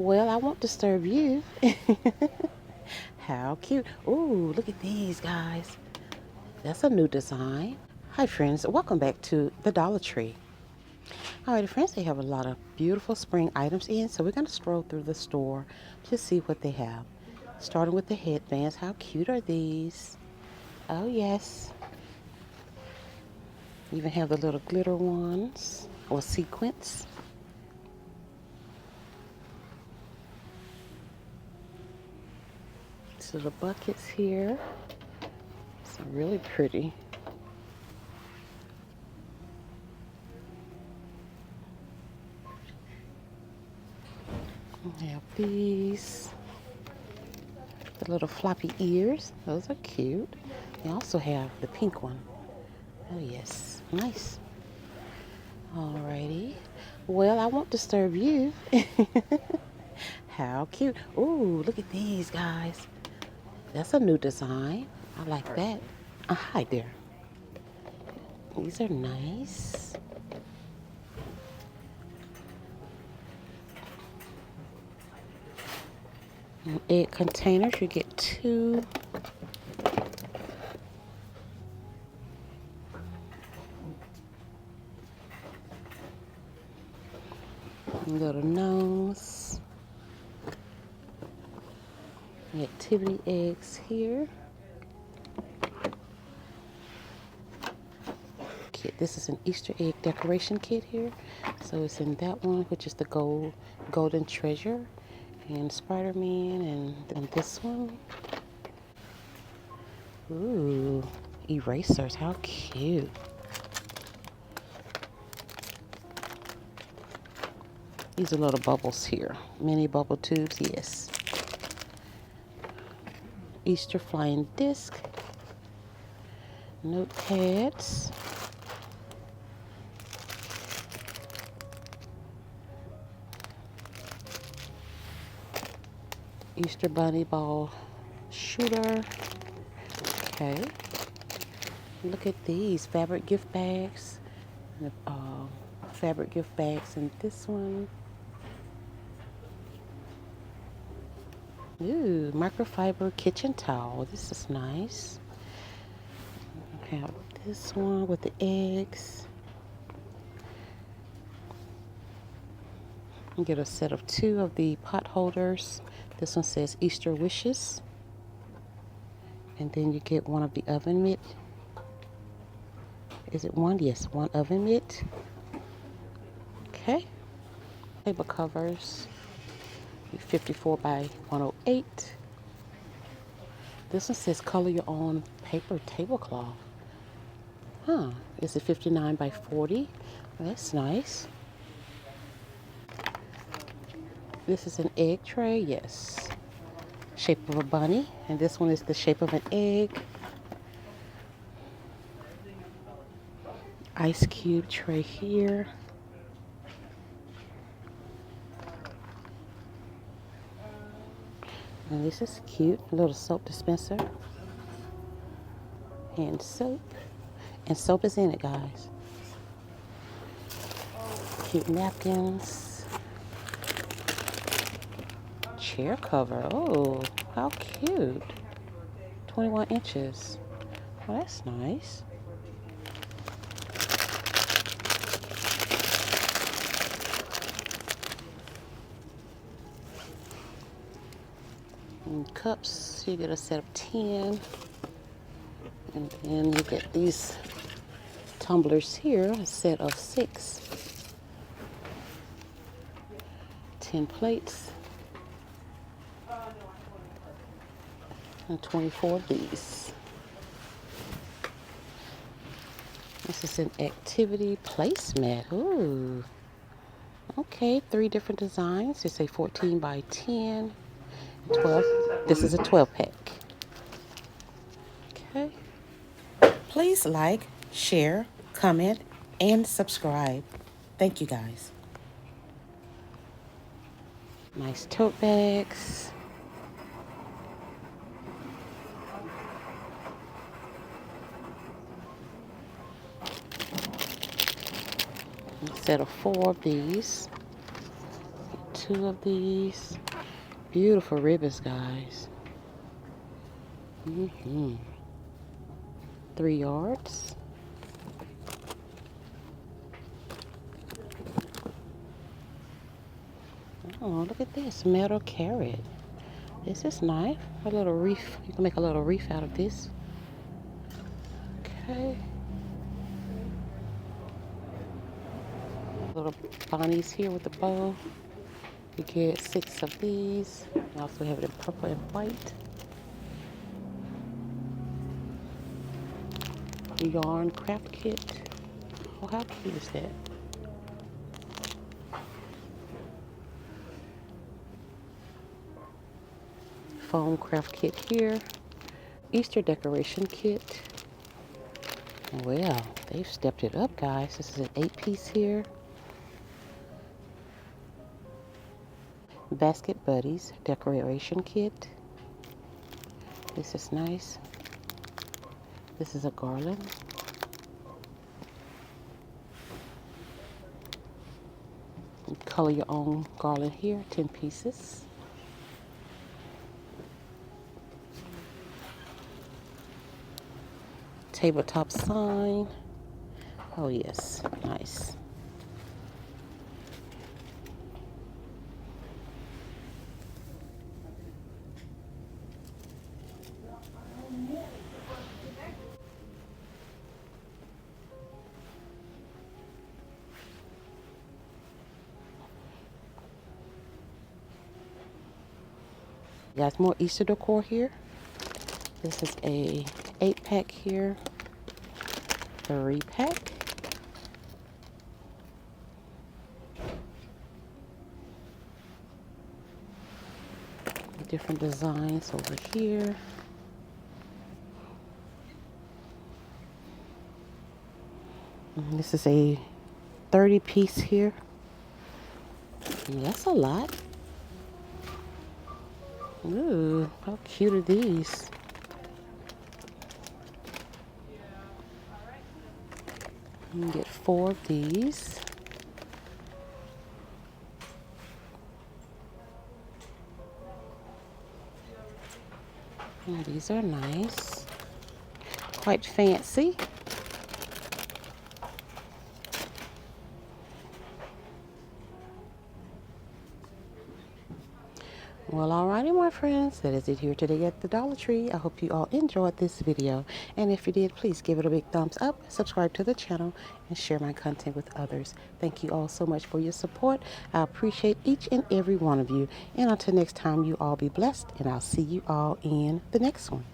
Well, I won't disturb you. How cute. Ooh, look at these guys. That's a new design. Hi friends, welcome back to the Dollar Tree. Alrighty friends, they have a lot of beautiful spring items in, so we're going to stroll through the store to see what they have. Starting with the headbands. How cute are these? Oh yes. Even have the little glitter ones or sequins. These little buckets here. Some really pretty. We have these. The little floppy ears. Those are cute. They also have the pink one. Oh yes, nice. Alrighty. Well, I won't disturb you. How cute. Ooh, look at these guys. That's a new design. I like that. Hi there. These are nice. Egg containers, you get 2. Little nose. Activity eggs here. Kit. This is an Easter egg decoration kit here. So it's in that one, which is the golden treasure, and Spider-Man, and then this one. Ooh, erasers. How cute. These are little bubbles here. Mini bubble tubes, yes. Easter flying disc. Notepads. Easter bunny ball shooter. Okay. Look at these fabric gift bags. Fabric gift bags in this one. Ooh, microfiber kitchen towel. This is nice. I have this one with the eggs. You get a set of 2 of the pot holders. This one says Easter wishes. And then you get one of the oven mitt. Is it one? Yes, one oven mitt. Okay. Table covers. 54 by 108. This one says color your own paper tablecloth. Huh. Is it 59 by 40? That's nice. This is an egg tray. Yes. Shape of a bunny. And this one is the shape of an egg. Ice cube tray here. And this is cute. A little soap dispenser. And soap. And soap is in it, guys. Cute napkins. Chair cover. Oh, how cute. 21 inches. Oh, that's nice. And cups, you get a set of 10. And then you get these tumblers here, a set of 6. 10 plates. And 24 of these. This is an activity placemat. Ooh. Okay, 3 different designs. It's a 14 by 10. 12. This is a 12 pack. Okay. Please like, share, comment, and subscribe. Thank you guys. Nice tote bags. A set of 4 of these. 2 of these. Beautiful ribbons, guys. 3 yards. Oh, look at this metal carrot. This is nice. A little wreath. You can make a little wreath out of this. Okay. Little bunnies here with the bow. You get 6 of these. I also have it in purple and white. Yarn craft kit. Oh, how cute is that? Foam craft kit here. Easter decoration kit. Well, they've stepped it up, guys. This is an 8-piece here. Basket Buddies decoration kit. This is nice. This is a garland. You color your own garland here, 10 pieces. Tabletop sign. Oh yes, nice. Guys, more Easter decor here. This is a 8-pack here, 3-pack. Different designs over here. And this is a 30-piece here. And that's a lot. Ooh, how cute are these? You can get 4 of these. And these are nice. Quite fancy. Well, alrighty, my friends, that is it here today at the Dollar Tree. I hope you all enjoyed this video, and if you did, please give it a big thumbs up, subscribe to the channel, and share my content with others. Thank you all so much for your support. I appreciate each and every one of you, and until next time, you all be blessed, and I'll see you all in the next one.